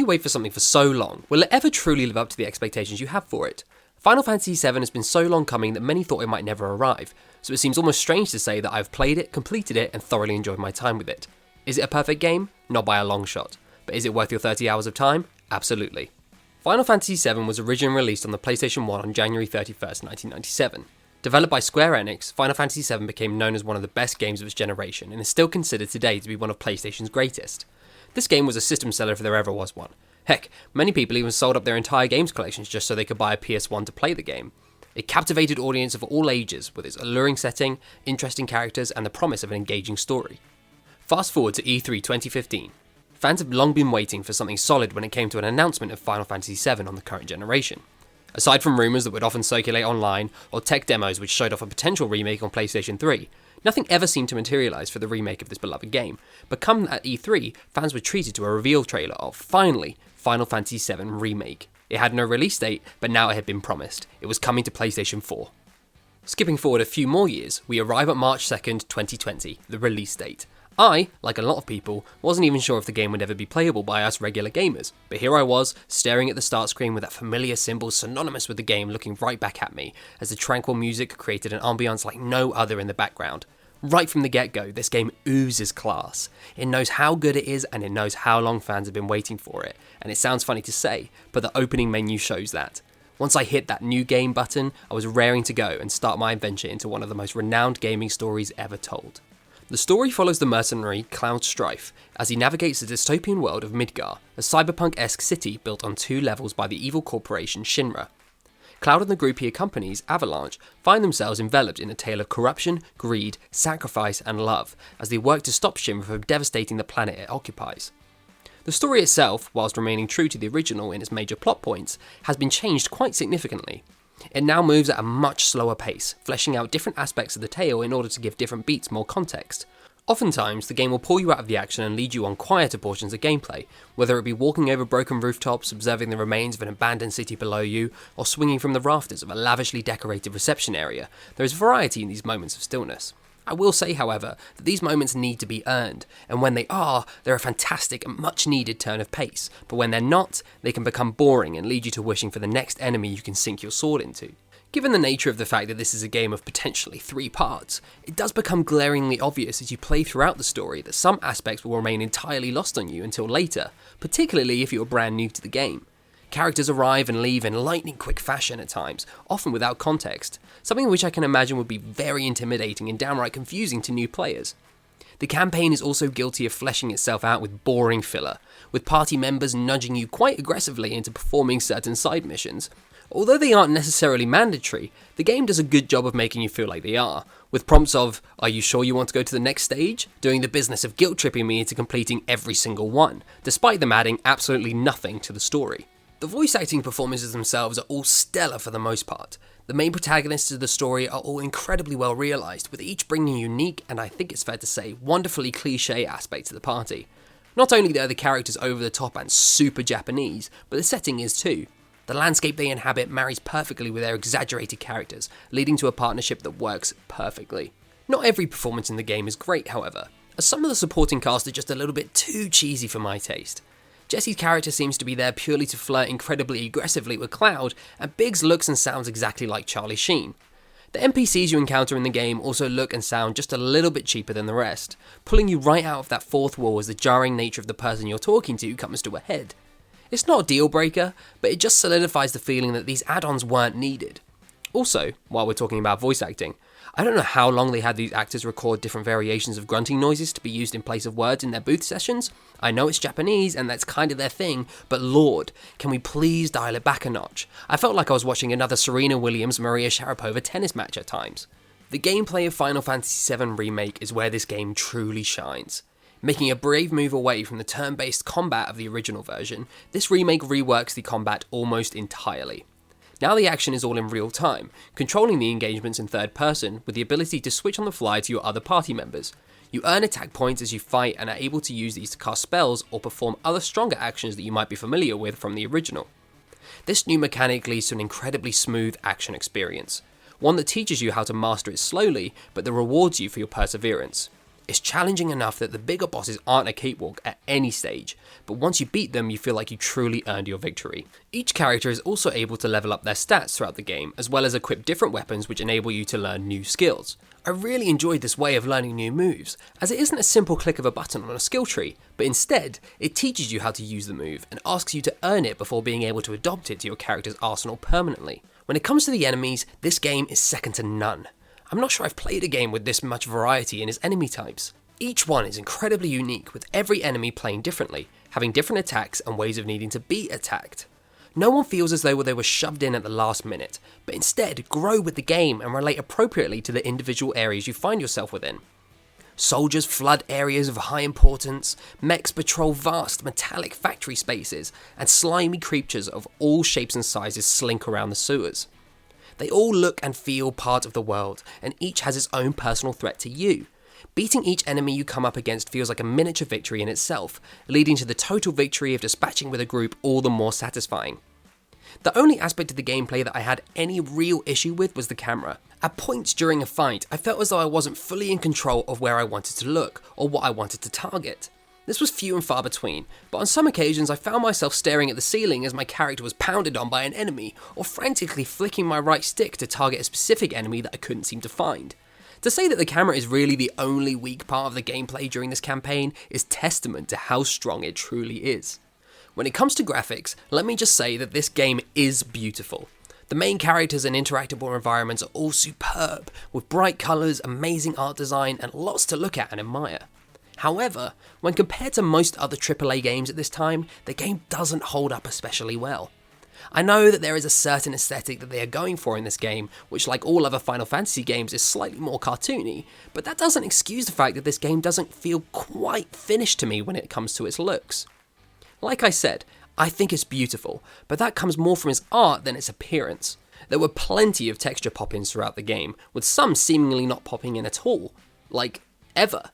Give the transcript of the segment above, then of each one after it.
wait for something for so long, will it ever truly live up to the expectations you have for it? Final Fantasy VII has been so long coming that many thought it might never arrive, so it seems almost strange to say that I've played it, completed it, and thoroughly enjoyed my time with it. Is it a perfect game? Not by a long shot. But is it worth your 30 hours of time? Absolutely. Final Fantasy VII was originally released on the PlayStation 1 on January 31st, 1997. Developed by Square Enix, Final Fantasy VII became known as one of the best games of its generation and is still considered today to be one of PlayStation's greatest. This game was a system seller if there ever was one. Heck, many people even sold up their entire games collections just so they could buy a PS1 to play the game. It captivated audiences of all ages with its alluring setting, interesting characters, and the promise of an engaging story. Fast forward to E3 2015. Fans have long been waiting for something solid when it came to an announcement of Final Fantasy VII on the current generation. Aside from rumours that would often circulate online, or tech demos which showed off a potential remake on PlayStation 3, nothing ever seemed to materialise for the remake of this beloved game, but come at E3, fans were treated to a reveal trailer of, finally, Final Fantasy VII Remake. It had no release date, but now it had been promised. It was coming to PlayStation 4. Skipping forward a few more years, we arrive at March 2nd, 2020, the release date. I, like a lot of people, wasn't even sure if the game would ever be playable by us regular gamers, but here I was, staring at the start screen with that familiar symbol synonymous with the game looking right back at me, as the tranquil music created an ambiance like no other in the background. Right from the get-go, this game oozes class. It knows how good it is and it knows how long fans have been waiting for it, and it sounds funny to say, but the opening menu shows that. Once I hit that new game button, I was raring to go and start my adventure into one of the most renowned gaming stories ever told. The story follows the mercenary Cloud Strife as he navigates the dystopian world of Midgar, a cyberpunk-esque city built on 2 levels by the evil corporation Shinra. Cloud and the group he accompanies, Avalanche, find themselves enveloped in a tale of corruption, greed, sacrifice and love as they work to stop Shinra from devastating the planet it occupies. The story itself, whilst remaining true to the original in its major plot points, has been changed quite significantly. It now moves at a much slower pace, fleshing out different aspects of the tale in order to give different beats more context. Oftentimes, the game will pull you out of the action and lead you on quieter portions of gameplay, whether it be walking over broken rooftops, observing the remains of an abandoned city below you, or swinging from the rafters of a lavishly decorated reception area. There is variety in these moments of stillness. I will say, however, that these moments need to be earned, and when they are, they're a fantastic and much needed turn of pace, but when they're not, they can become boring and lead you to wishing for the next enemy you can sink your sword into. Given the nature of the fact that this is a game of potentially 3 parts, it does become glaringly obvious as you play throughout the story that some aspects will remain entirely lost on you until later, particularly if you're brand new to the game. Characters arrive and leave in lightning-quick fashion at times, often without context, something which I can imagine would be very intimidating and downright confusing to new players. The campaign is also guilty of fleshing itself out with boring filler, with party members nudging you quite aggressively into performing certain side missions. Although they aren't necessarily mandatory, the game does a good job of making you feel like they are, with prompts of, "Are you sure you want to go to the next stage?" doing the business of guilt-tripping me into completing every single one, despite them adding absolutely nothing to the story. The voice acting performances themselves are all stellar for the most part. The main protagonists of the story are all incredibly well realised, with each bringing a unique, and I think it's fair to say, wonderfully cliché aspect to the party. Not only are the characters over the top and super Japanese, but the setting is too. The landscape they inhabit marries perfectly with their exaggerated characters, leading to a partnership that works perfectly. Not every performance in the game is great, however, as some of the supporting cast are just a little bit too cheesy for my taste. Jesse's character seems to be there purely to flirt incredibly aggressively with Cloud, and Biggs looks and sounds exactly like Charlie Sheen. The NPCs you encounter in the game also look and sound just a little bit cheaper than the rest, pulling you right out of that fourth wall as the jarring nature of the person you're talking to comes to a head. It's not a deal breaker, but it just solidifies the feeling that these add-ons weren't needed. Also, while we're talking about voice acting, I don't know how long they had these actors record different variations of grunting noises to be used in place of words in their booth sessions. I know it's Japanese and that's kind of their thing, but lord, can we please dial it back a notch? I felt like I was watching another Serena Williams-Maria Sharapova tennis match at times. The gameplay of Final Fantasy VII Remake is where this game truly shines. Making a brave move away from the turn-based combat of the original version, this remake reworks the combat almost entirely. Now the action is all in real time, controlling the engagements in third person with the ability to switch on the fly to your other party members. You earn attack points as you fight and are able to use these to cast spells or perform other stronger actions that you might be familiar with from the original. This new mechanic leads to an incredibly smooth action experience, one that teaches you how to master it slowly but that rewards you for your perseverance. It's challenging enough that the bigger bosses aren't a cakewalk at any stage, but once you beat them, you feel like you truly earned your victory. Each character is also able to level up their stats throughout the game, as well as equip different weapons which enable you to learn new skills. I really enjoyed this way of learning new moves, as it isn't a simple click of a button on a skill tree, but instead, it teaches you how to use the move and asks you to earn it before being able to adopt it to your character's arsenal permanently. When it comes to the enemies, this game is second to none. I'm not sure I've played a game with this much variety in its enemy types. Each one is incredibly unique, with every enemy playing differently, having different attacks and ways of needing to be attacked. No one feels as though they were shoved in at the last minute, but instead grow with the game and relate appropriately to the individual areas you find yourself within. Soldiers flood areas of high importance, mechs patrol vast metallic factory spaces, and slimy creatures of all shapes and sizes slink around the sewers. They all look and feel part of the world, and each has its own personal threat to you. Beating each enemy you come up against feels like a miniature victory in itself, leading to the total victory of dispatching with a group all the more satisfying. The only aspect of the gameplay that I had any real issue with was the camera. At points during a fight, I felt as though I wasn't fully in control of where I wanted to look, or what I wanted to target. This was few and far between, but on some occasions I found myself staring at the ceiling as my character was pounded on by an enemy, or frantically flicking my right stick to target a specific enemy that I couldn't seem to find. To say that the camera is really the only weak part of the gameplay during this campaign is testament to how strong it truly is. When it comes to graphics, let me just say that this game is beautiful. The main characters and interactable environments are all superb, with bright colours, amazing art design, and lots to look at and admire. However, when compared to most other AAA games at this time, the game doesn't hold up especially well. I know that there is a certain aesthetic that they are going for in this game, which like all other Final Fantasy games is slightly more cartoony, but that doesn't excuse the fact that this game doesn't feel quite finished to me when it comes to its looks. Like I said, I think it's beautiful, but that comes more from its art than its appearance. There were plenty of texture pop-ins throughout the game, with some seemingly not popping in at all. Like, ever.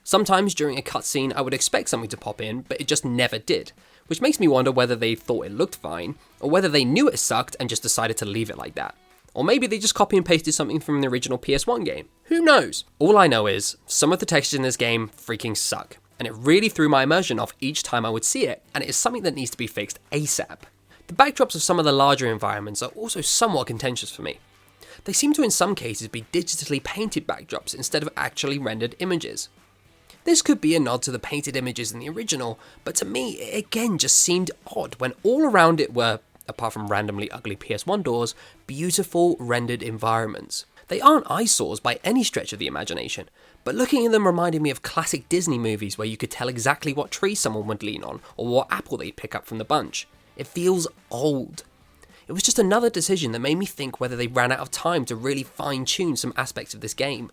Sometimes during a cutscene I would expect something to pop in, but it just never did, which makes me wonder whether they thought it looked fine, or whether they knew it sucked and just decided to leave it like that. Or maybe they just copy and pasted something from the original PS1 game. Who knows? All I know is, some of the textures in this game freaking suck, and it really threw my immersion off each time I would see it, and it is something that needs to be fixed ASAP. The backdrops of some of the larger environments are also somewhat contentious for me. They seem to in some cases be digitally painted backdrops instead of actually rendered images. This could be a nod to the painted images in the original, but to me it again just seemed odd when all around it were, apart from randomly ugly PS1 doors, beautiful rendered environments. They aren't eyesores by any stretch of the imagination, but looking at them reminded me of classic Disney movies where you could tell exactly what tree someone would lean on or what apple they'd pick up from the bunch. It feels old. It was just another decision that made me think whether they ran out of time to really fine-tune some aspects of this game.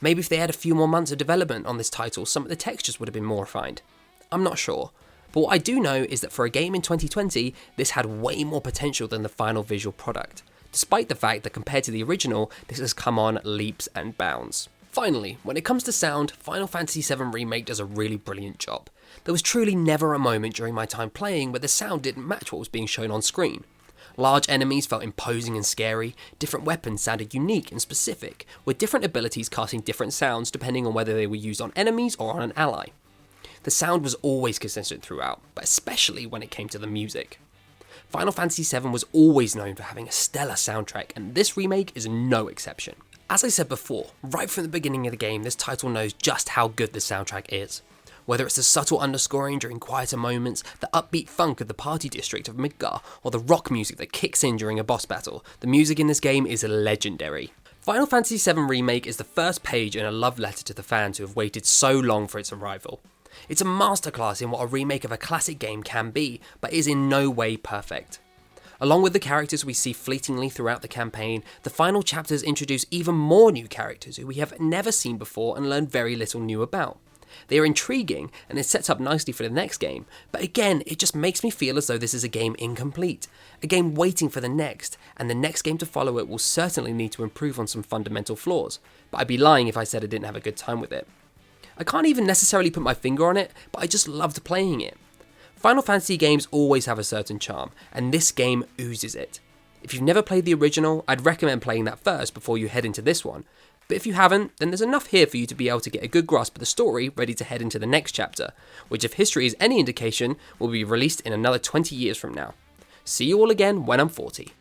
Maybe if they had a few more months of development on this title, some of the textures would have been more refined. I'm not sure. But what I do know is that for a game in 2020, this had way more potential than the final visual product, despite the fact that compared to the original, this has come on leaps and bounds. Finally, when it comes to sound, Final Fantasy VII Remake does a really brilliant job. There was truly never a moment during my time playing where the sound didn't match what was being shown on screen. Large enemies felt imposing and scary, different weapons sounded unique and specific, with different abilities casting different sounds depending on whether they were used on enemies or on an ally. The sound was always consistent throughout, but especially when it came to the music. Final Fantasy VII was always known for having a stellar soundtrack, and this remake is no exception. As I said before, right from the beginning of the game, this title knows just how good the soundtrack is. Whether it's the subtle underscoring during quieter moments, the upbeat funk of the party district of Midgar, or the rock music that kicks in during a boss battle, the music in this game is legendary. Final Fantasy VII Remake is the first page in a love letter to the fans who have waited so long for its arrival. It's a masterclass in what a remake of a classic game can be, but is in no way perfect. Along with the characters we see fleetingly throughout the campaign, the final chapters introduce even more new characters who we have never seen before and learn very little new about. They are intriguing and it sets up nicely for the next game, but again it just makes me feel as though this is a game incomplete, a game waiting for the next, and the next game to follow it will certainly need to improve on some fundamental flaws, but I'd be lying if I said I didn't have a good time with it. I can't even necessarily put my finger on it, but I just loved playing it. Final Fantasy games always have a certain charm, and this game oozes it. If you've never played the original, I'd recommend playing that first before you head into this one, But if you haven't, then there's enough here for you to be able to get a good grasp of the story ready to head into the next chapter, which if history is any indication, will be released in another 20 years from now. See you all again when I'm 40.